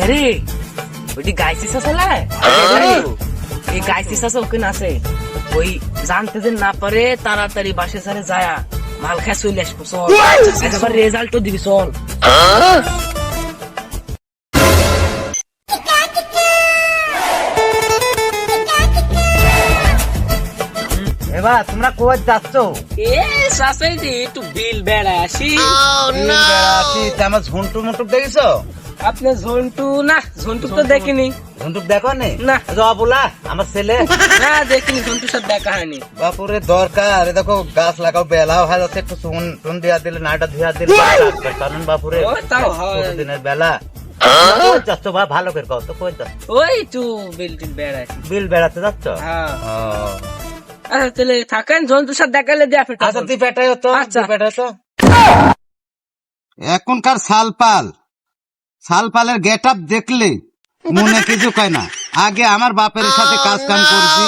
রে ওইটি গাইছিস আসলে এই গাইছিস আছে ওখানে আছে ওই জানতে যে না পারে তাড়াতাড়ি বাসে সারে যায় মাল খায় চলে আসবো চল একবার রেজাল্টও দিবি চল এবার তোমরা কোথায় যাচ্ছ? এ সাসাই যে একটু বিল বেড়া আসি আমার ঝন্টু মন্টুক দেখেছো? আপনি ঝন্টু না ঝন্টু তো দেখিনি ঝন্টুক দেখো নি? না। বলা আমার ছেলে না দেখিনি ঝন্টু সব দেখা হয়নি বাপুরে দরকার দেখো গাছ লাগাও বেলাও হয়ে যাচ্ছে একটু চুন দিয়া দিলে নাটা ধুয়া দিলে কারণ বাপুরে ও, তাও হয়। দিনের বেলা যাচ্ছ বা ভালো করে কও তো কই যাচ্ছ? ওই একটু বিল টিল বেড়া আসি বিল বেড়াতে যাচ্ছ? হ্যাঁ ও, আচ্ছা তাহলে থাকেন ঝন্টুর সাথে দেখালে দেয়া ফেটা আচ্ছা তুই পেটাই তো আচ্ছা। এখনকার সালপালের গেট আপ দেখলে মনে কিছু কয় না। আগে আমার বাপের সাথে কাজ কাম করছি,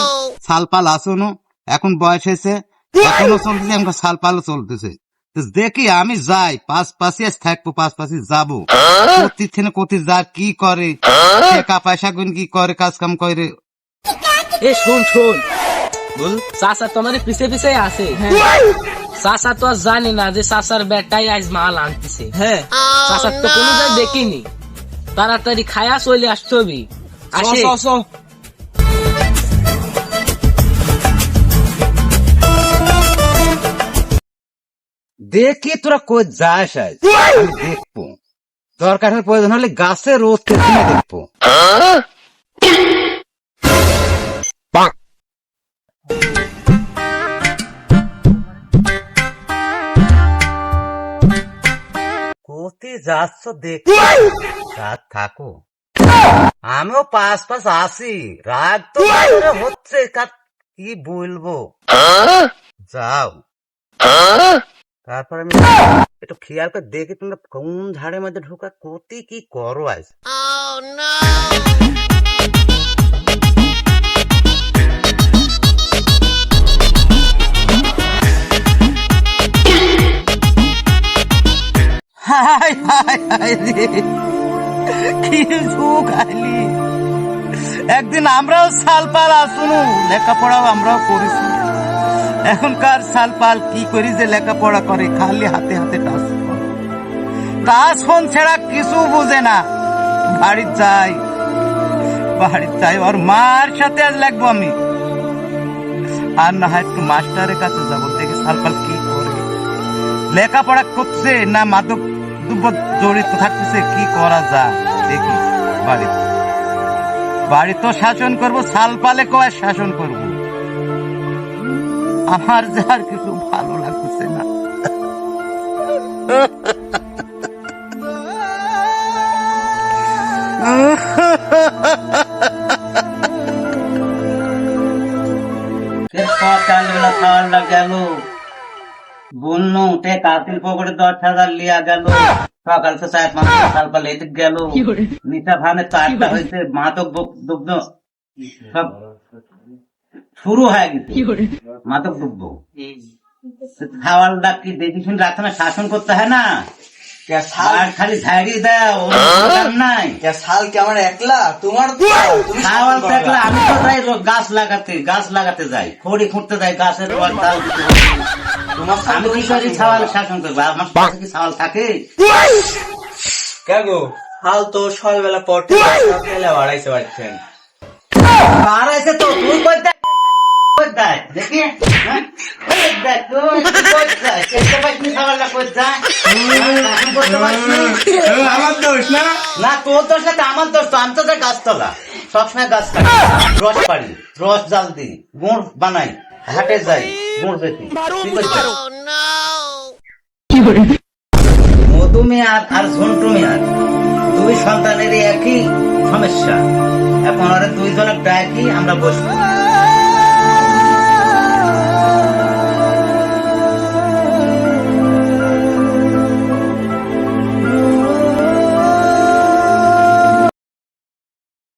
সালপাল আসুনো, এখন বয়স হয়েছে, এখনো চলতেছে, এখন সালপালও চলতেছে। তো দেখি আমি যাই পাশাপাশি থাকবো, পাশাপাশি যাবো, কোথি থেকে কোথি যায়, কি করে, টাকা পয়সা গুন কি করে, কাজ কাম করে। এ শোন শোন বল চাচা তোমার পিছে পিছে আছে চাচা তো আর জানি না যে চাচার বেটাই আজ মাল আনতেছে হ্যাঁ চাচার তো কোনো জায়গায় দেখিনি তাড়াতাড়ি খায়া চলে আসতে হবে আসে দেখি তোরা কই যাস আজ, আমি দেখবো, দরকার হলে প্রয়োজন হলে গাছের রোদ থেকে দেখবো। কোথায় যাচ্ছ দেখি, রাত থাকো, আমিও পাশ আসি, রাগ তো হচ্ছে, কি বলবো, যাও। তারপর আমি একটু খেয়াল করে দেখি তোমরা কোন ঝাড়ের মধ্যে ঢোকা, কোথায় কি করো আজ। হাই হাই হাই রে, কি সুখ আইলি। একদিন আমরাও সালপাল আসুনু, লেখাপড়াও আমরাও করেছি, এখনকার সালপাল কি করি যে লেখাপড়া করে, খালি হাতে হাতে টাচ ফোন ছাড়া কিছু বুঝে না। বাড়ির যাই ওর মার সাথে আজ লাগবো আমি, আর না হয় একটু মাস্টারের কাছে যাবো, দেখি সালপাল কি করে, লেখাপড়া করছে না মাদক দ্রব্য জড়িত থাকতেছে, কি করা যায় দেখি। বাড়ি তো শাসন করবো, সালপালে কয় শাসন করবো, আমার যার কিছু ভালো লাগতেছে না। সকালবেলা গেল বললো উঠে কাতিল পকেটে 10,000 লিয়া গেল, সকাল তো 4-5 সালপাল এদিক গেল, নিশা ভানে 4টা হয়েছে, মাদক দ্রব্য সব শুরু হয়ে গেছে, মাদক দ্রব্য খাওয়ার ডাকি দেখি শুনে রাখতে না, শাসন করতে হয় না, খালি ঝাড়িয়ে দেয় নাই। শাল কি আমার একলা? তোমার খাওয়ার থাকলে আমি তো যাই গাছ লাগাতে যাই, খড়ি খুঁড়তে যাই, গাছের আমি কি করি, ছাওয়াল শাসন করবো, আমার পাশে কি ছাওয়াল থাকে? কেগো হাল তো সকালবেলা পর বাড়াইছে পারছেন, বাড়াইছে তো তুই কই দেখ দেখি, দেখ তুই কই যায়, চেষ্টা পাইনি ছাওয়ালটা কই যায়, আমার দোষ না, না তোর দোষ না, আমার দোষ তো, আমি তো যাই গাছতলা, সবসময় গাছ কাটি, রস পাড়ি, রস জাল দিই, গুড় বানাই, হাটে যাই গুড় বেশি, মধু মেয়াদ আর ঝন্টু মেয়াদ দুই সন্তানেরই একই সমস্যা, এখন ওরা 2 জনের ডাকি আমরা বসবো,